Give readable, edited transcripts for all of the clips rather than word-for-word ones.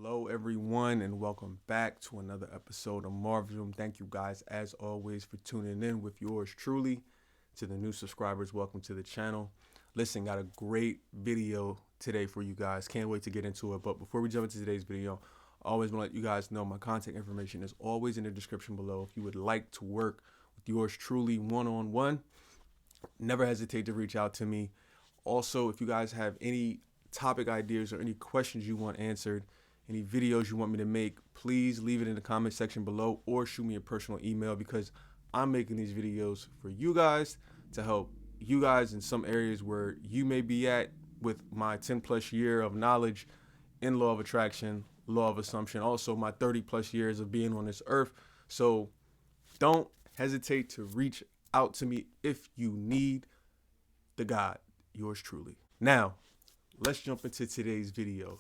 Hello, everyone, and welcome back to another episode of Marvism. Thank you guys, as always, for tuning in with yours truly. To the new subscribers, welcome to the channel. Listen, got a great video today for you guys. Can't wait to get into it. But before we jump into today's video, I always want to let you guys know my contact information is always in the description below. If you would like to work with yours truly one-on-one, never hesitate to reach out to me. Also, if you guys have any topic ideas or any questions you want answered, any videos you want me to make, please leave it in the comment section below or shoot me a personal email, because I'm making these videos for you guys to help you guys in some areas where you may be at with my 10 plus year of knowledge in law of attraction, law of assumption, also my 30 plus years of being on this earth. So don't hesitate to reach out to me if you need the God, yours truly. Now, let's jump into today's video.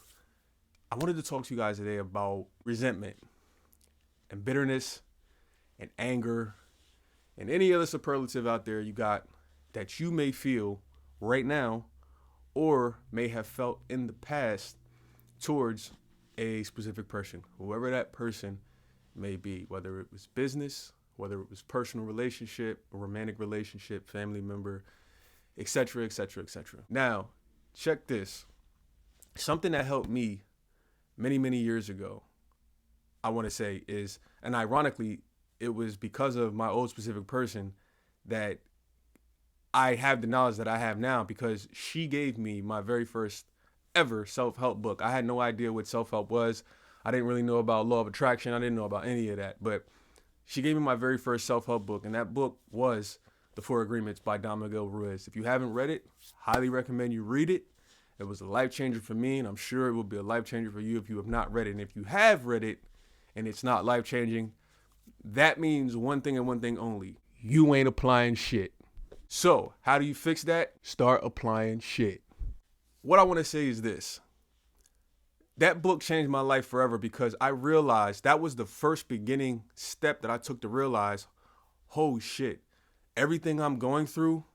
I wanted to talk to you guys today about resentment and bitterness and anger and any other superlative out there you got that you may feel right now or may have felt in the past towards a specific person, whoever that person may be, whether it was business, whether it was personal relationship, a romantic relationship, family member, etc., etc., etc. Now, check this. Something that helped me many years ago, I want to say, is, and ironically, it was because of my old specific person that I have the knowledge that I have now, because she gave me my very first ever self-help book. I had no idea what self-help was. I didn't really know about law of attraction. I didn't know about any of that, but she gave me my very first self-help book, and that book was The 4 Agreements by Don Miguel Ruiz. If you haven't read it, highly recommend you read it. It was a life changer for me, and I'm sure it will be a life changer for you if you have not read it. And if you have read it and it's not life changing, that means one thing and one thing only: you ain't applying shit. So how do you fix that? Start applying shit. What I want to say is this. That book changed my life forever, because I realized that was the first beginning step that I took to realize, oh shit, everything I'm going through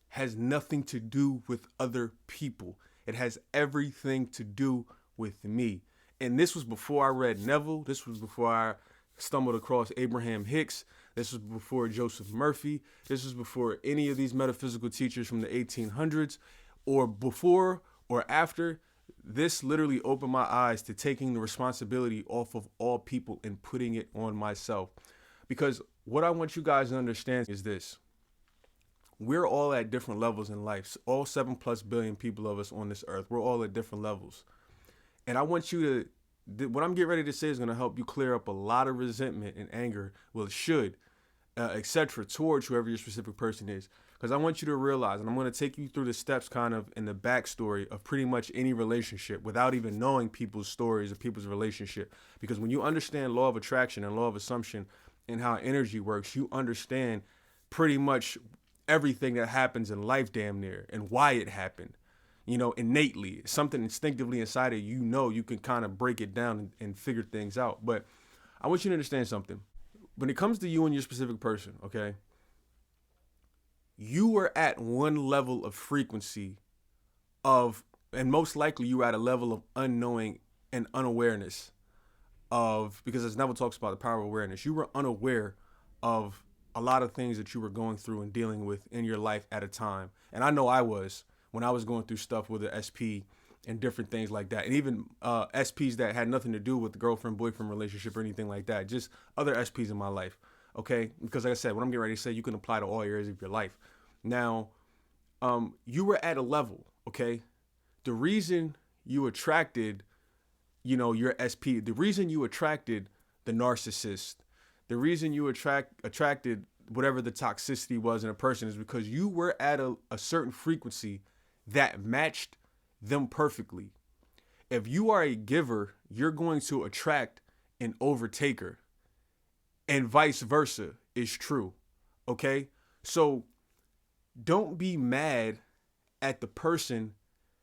has nothing to do with other people. It has everything to do with me. And this was before I read Neville. This was before I stumbled across Abraham Hicks. This was before Joseph Murphy. This was before any of these metaphysical teachers from the 1800s, or before or after. This literally opened my eyes to taking the responsibility off of all people and putting it on myself. Because what I want you guys to understand is this. We're all at different levels in life. All 7+ billion people of us on this earth. We're all at different levels. And I want you to, what I'm getting ready to say is going to help you clear up a lot of resentment and anger. Well, it should, etc., towards whoever your specific person is. Because I want you to realize, and I'm going to take you through the steps kind of in the backstory of pretty much any relationship without even knowing people's stories or people's relationship. Because when you understand law of attraction and law of assumption and how energy works, you understand pretty much everything that happens in life, damn near, and why it happened, innately. Something instinctively inside of you, you can kind of break it down and figure things out. But I want you to understand something. When it comes to you and your specific person, okay, you are at one level of frequency of, and most likely you are at a level of unknowing and unawareness of, because as Neville talks about the power of awareness, you were unaware of a lot of things that you were going through and dealing with in your life at a time. And I know I was, when I was going through stuff with the SP and different things like that. And even SPs that had nothing to do with the girlfriend-boyfriend relationship or anything like that. Just other SPs in my life, okay? Because like I said, what I'm getting ready to say, you can apply to all areas of your life. Now, you were at a level, okay? The reason you attracted, your SP, the reason you attracted the narcissist, the reason you attracted whatever the toxicity was in a person, is because you were at a certain frequency that matched them perfectly. If you are a giver, you're going to attract an overtaker, and vice versa is true. Okay? So don't be mad at the person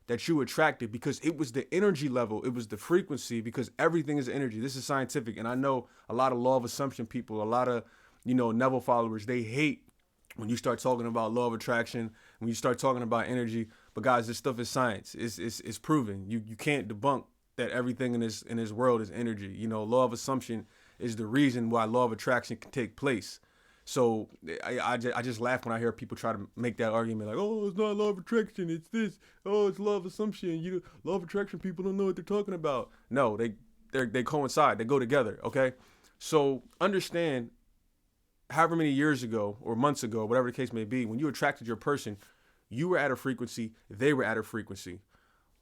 that you attracted, because it was the energy level, it was the frequency, because everything is energy. This is scientific. And I know a lot of law of assumption people, a lot of, Neville followers, they hate when you start talking about law of attraction, when you start talking about energy. But guys, this stuff is science. It's proven. You can't debunk that everything in this world is energy. You know, law of assumption is the reason why law of attraction can take place. So I just laugh when I hear people try to make that argument like, oh, it's not law of attraction, it's this. Oh, it's law of assumption. Law of attraction, people don't know what they're talking about. No, they coincide. They go together. Okay, so understand. However many years ago or months ago, whatever the case may be, when you attracted your person, you were at a frequency, they were at a frequency.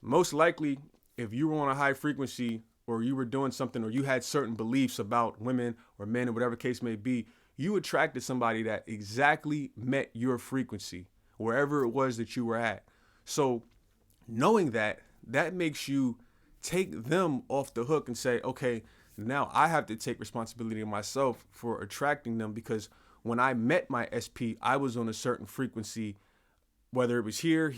Most likely, if you were on a high frequency or you were doing something or you had certain beliefs about women or men or whatever the case may be, you attracted somebody that exactly met your frequency, wherever it was that you were at. So knowing that makes you take them off the hook and say, okay, now I have to take responsibility of myself for attracting them, because when I met my SP, I was on a certain frequency, whether it was here,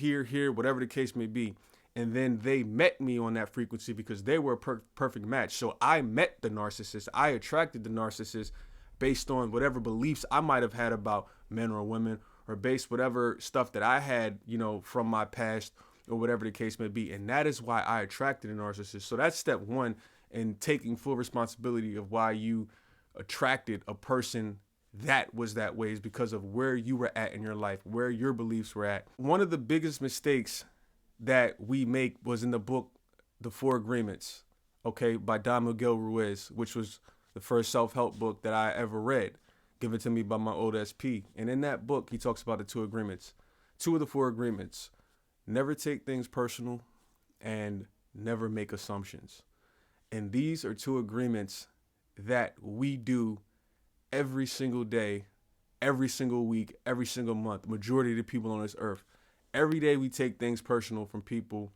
whatever the case may be. And then they met me on that frequency because they were a perfect match. So I met the narcissist. I attracted the narcissist based on whatever beliefs I might have had about men or women, or based whatever stuff that I had, you know, from my past or whatever the case may be. And that is why I attracted a narcissist. So that's step one in taking full responsibility of why you attracted a person that was that way, is because of where you were at in your life, where your beliefs were at. One of the biggest mistakes that we make was in the book, The Four Agreements, okay, by Don Miguel Ruiz, which was the first self-help book that I ever read, given to me by my old SP. And in that book, he talks about the two agreements, two of the four agreements: never take things personal and never make assumptions. And these are two agreements that we do every single day, every single week, every single month. Majority of the people on this earth. Every day we take things personal from people.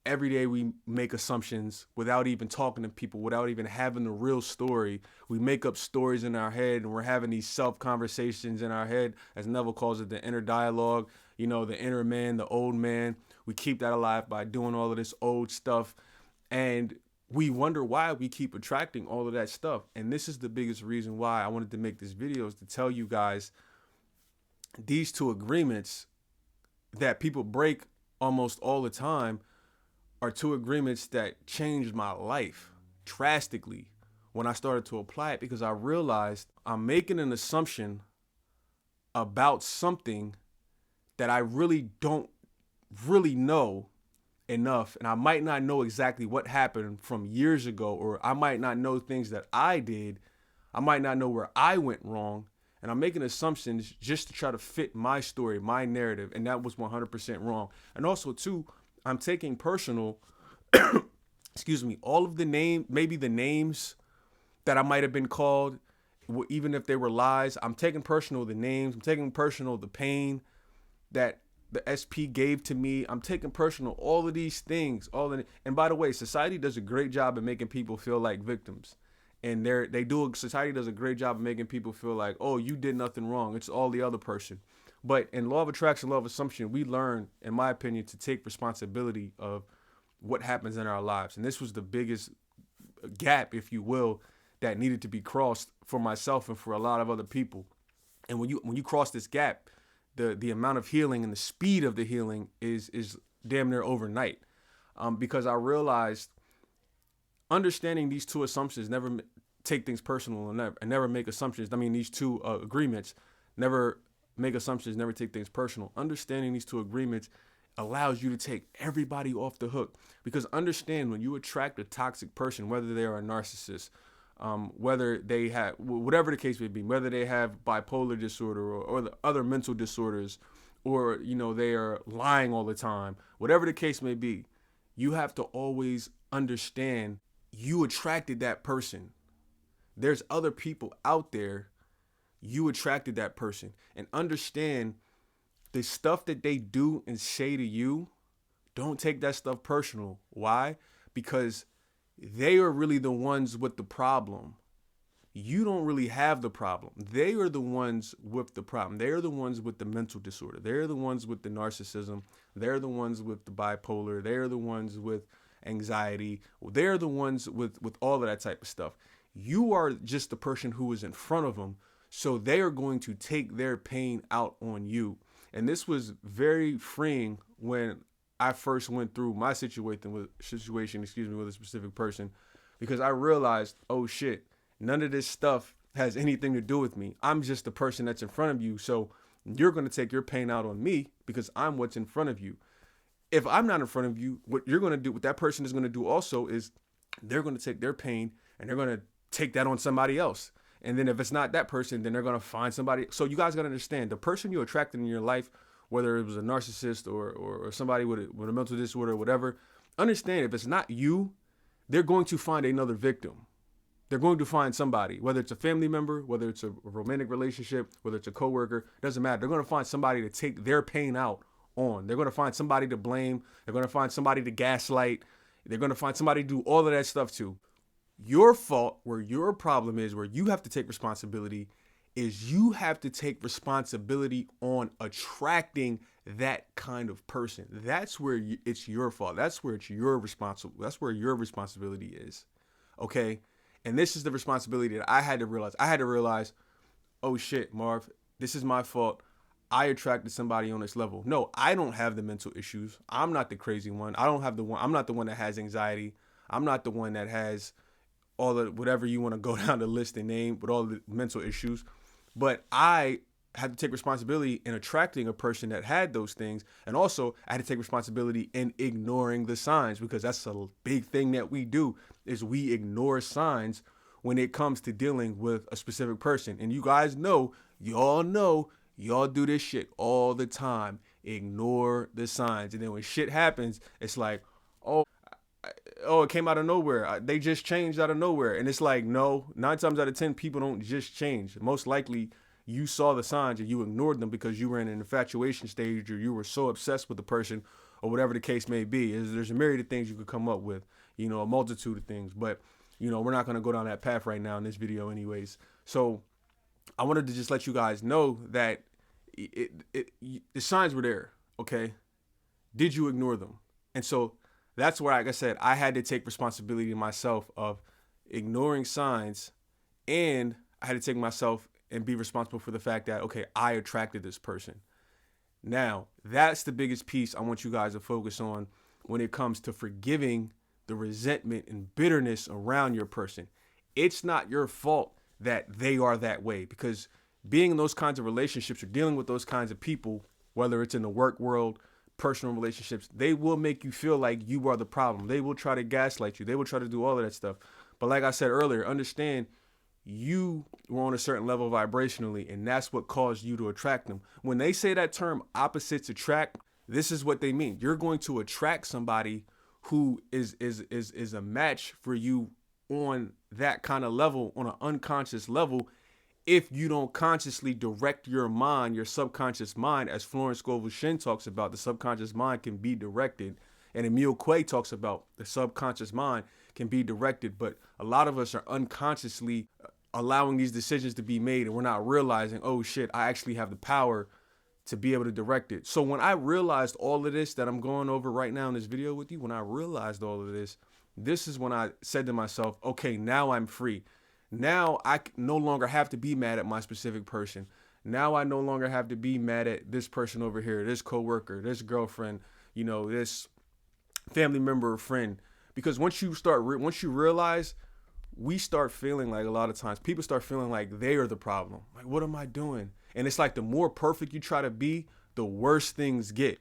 Every day we make assumptions without even talking to people, without even having the real story. We make up stories in our head, and we're having these self-conversations in our head, as Neville calls it, the inner dialogue, you know, the inner man, the old man. We keep that alive by doing all of this old stuff. And we wonder why we keep attracting all of that stuff. And this is the biggest reason why I wanted to make this video, is to tell you guys these two agreements that people break almost all the time are two agreements that changed my life drastically when I started to apply it, because I realized I'm making an assumption about something that I really don't really know enough, and I might not know exactly what happened from years ago, or I might not know things that I did. I might not know where I went wrong, and I'm making assumptions just to try to fit my story, my narrative, and that was 100% wrong. And also, too, I'm taking personal, excuse me, all of the maybe the names that I might have been called, even if they were lies. I'm taking personal the names. I'm taking personal the pain that the SP gave to me. I'm taking personal all of these things. And by the way, society does a great job of making people feel like victims. And society does a great job of making people feel like, oh, you did nothing wrong, it's all the other person. But in law of attraction, law of assumption, we learn, in my opinion, to take responsibility of what happens in our lives. And this was the biggest gap, if you will, that needed to be crossed for myself and for a lot of other people. And when you cross this gap, the amount of healing and the speed of the healing is damn near overnight. Because I realized understanding these two assumptions, never take things personal and never make assumptions. I mean, these two agreements, never make assumptions, never take things personal. Understanding these two agreements allows you to take everybody off the hook. Because understand, when you attract a toxic person, whether they are a narcissist, whether they have, whatever the case may be, whether they have bipolar disorder or the other mental disorders, or, you know, they are lying all the time, whatever the case may be, you have to always understand you attracted that person. There's other people out there. You attracted that person, and understand the stuff that they do and say to you. Don't take that stuff personal. Why? Because they are really the ones with the problem. You don't really have the problem. They are the ones with the problem. They are the ones with the mental disorder. They're the ones with the narcissism. They're the ones with the bipolar. They're the ones with anxiety. They're the ones with all of that type of stuff. You are just the person who is in front of them. So they are going to take their pain out on you. And this was very freeing when I first went through my situation, with a specific person, because I realized, oh shit, none of this stuff has anything to do with me. I'm just the person that's in front of you. So you're going to take your pain out on me because I'm what's in front of you. If I'm not in front of you, what you're going to do, what that person is going to do also is they're going to take their pain and they're going to take that on somebody else. And then if it's not that person, then they're going to find somebody. So you guys got to understand, the person you attracted in your life, whether it was a narcissist or somebody with a mental disorder or whatever, understand if it's not you, they're going to find another victim. They're going to find somebody, whether it's a family member, whether it's a romantic relationship, whether it's a coworker, doesn't matter. They're going to find somebody to take their pain out on. They're going to find somebody to blame. They're going to find somebody to gaslight. They're going to find somebody to do all of that stuff too. Your fault, where your problem is, where you have to take responsibility, is you have to take responsibility on attracting that kind of person. That's where it's your fault. That's where it's your responsible. That's where your responsibility is. Okay. And this is the responsibility that I had to realize. I had to realize, oh shit, Marv, this is my fault. I attracted somebody on this level. No, I don't have the mental issues. I'm not the crazy one. I'm not the one that has anxiety. I'm not the one that has all the whatever you want to go down the list and name with all the mental issues. But I had to take responsibility in attracting a person that had those things. And also I had to take responsibility in ignoring the signs, because that's a big thing that we do, is we ignore signs when it comes to dealing with a specific person. And you guys know, y'all do this shit all the time. Ignore the signs. And then when shit happens, it's like, oh, it came out of nowhere. They just changed out of nowhere. And it's like, no, 9 times out of 10, people don't just change. Most likely you saw the signs and you ignored them because you were in an infatuation stage, or you were so obsessed with the person, or whatever the case may be. There's a myriad of things you could come up with, a multitude of things. But, we're not going to go down that path right now in this video anyways. So I wanted to just let you guys know that the signs were there. Okay. Did you ignore them? And so that's where, like I said, I had to take responsibility myself of ignoring signs, and I had to take myself and be responsible for the fact that, okay, I attracted this person. Now, that's the biggest piece I want you guys to focus on when it comes to forgiving the resentment and bitterness around your person. It's not your fault that they are that way, because being in those kinds of relationships or dealing with those kinds of people, whether it's in the work world, personal relationships, they will make you feel like you are the problem. They will try to gaslight you. They will try to do all of that stuff. But like I said earlier, understand you were on a certain level vibrationally, and that's what caused you to attract them. When they say that term opposites attract, this is what they mean. You're going to attract somebody who is a match for you on that kind of level, on an unconscious level, if you don't consciously direct your mind, your subconscious mind. As Florence Scovel Shinn talks about, the subconscious mind can be directed. And Emile Quay talks about the subconscious mind can be directed. But a lot of us are unconsciously allowing these decisions to be made, and we're not realizing, oh shit, I actually have the power to be able to direct it. So when I realized all of this that I'm going over right now in this video with you, when I realized all of this, this is when I said to myself, okay, now I'm free. Now I no longer have to be mad at my specific person. Now I no longer have to be mad at this person over here, this coworker, this girlfriend, this family member or friend. Because once you realize, we start feeling like, a lot of times people start feeling like they are the problem. Like, what am I doing? And it's like the more perfect you try to be, the worse things get.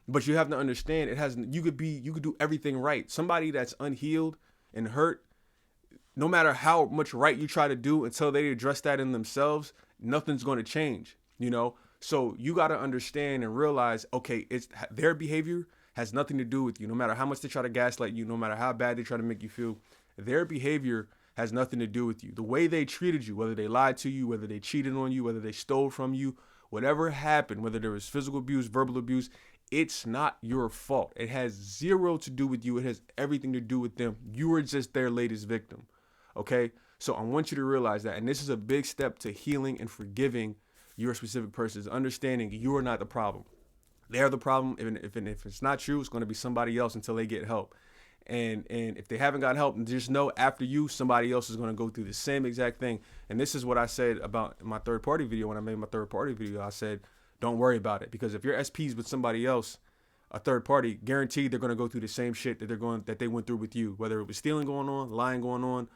But you have to understand, you could do everything right. Somebody that's unhealed and hurt, no matter how much right you try to do, until they address that in themselves, nothing's going to change, So you got to understand and realize, okay, it's their behavior has nothing to do with you. No matter how much they try to gaslight you, no matter how bad they try to make you feel, their behavior has nothing to do with you. The way they treated you, whether they lied to you, whether they cheated on you, whether they stole from you, whatever happened, whether there was physical abuse, verbal abuse, it's not your fault. It has zero to do with you. It has everything to do with them. You were just their latest victim. Okay? So I want you to realize that. And this is a big step to healing and forgiving your specific person, is understanding you are not the problem. They're the problem. If it's not you, it's going to be somebody else until they get help. And if they haven't got help, just know after you, somebody else is going to go through the same exact thing. And this is what I said about my third party video. When I made my third party video, I said, don't worry about it. Because if your SP's with somebody else, a third party, guaranteed they're going to go through the same shit that they went through with you, whether it was stealing going on, lying going on,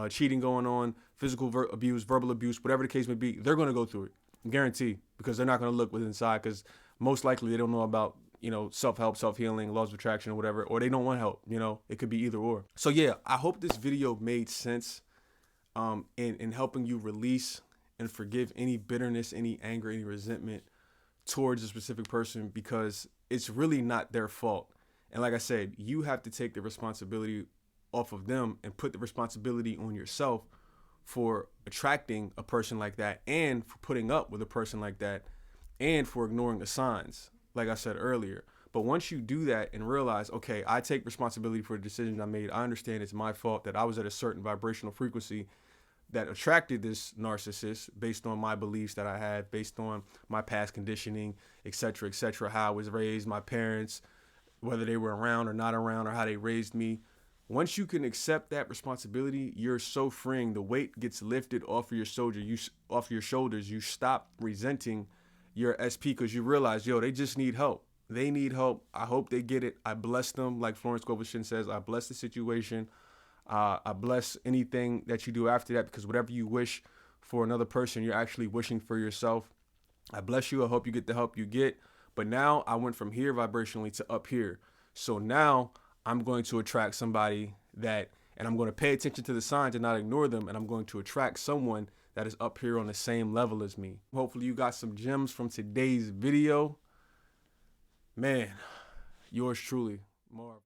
cheating going on, physical abuse, verbal abuse, whatever the case may be. They're going to go through it, guarantee, because they're not going to look within inside, because most likely they don't know about, you know, self-help, self-healing, laws of attraction, or whatever, or they don't want help. You know, it could be either or. So yeah, I hope this video made sense in helping you release and forgive any bitterness, any anger, any resentment towards a specific person, because it's really not their fault. And like I said, you have to take the responsibility off of them and put the responsibility on yourself for attracting a person like that, and for putting up with a person like that, and for ignoring the signs, like I said earlier. But once you do that and realize, okay, I take responsibility for the decisions I made. I understand it's my fault that I was at a certain vibrational frequency that attracted this narcissist based on my beliefs that I had, based on my past conditioning, et cetera, how I was raised, my parents, whether they were around or not around, or how they raised me. Once you can accept that responsibility, you're so freeing. The weight gets lifted off of your shoulders. You stop resenting your SP, because you realize, yo, they just need help. They need help. I hope they get it. I bless them. Like Florence Scovel says, I bless the situation. I bless anything that you do after that, because whatever you wish for another person, you're actually wishing for yourself. I bless you. I hope you get the help you get. But now I went from here vibrationally to up here. So now I'm going to attract somebody and I'm going to pay attention to the signs and not ignore them. And I'm going to attract someone that is up here on the same level as me. Hopefully you got some gems from today's video. Man, yours truly, Marv.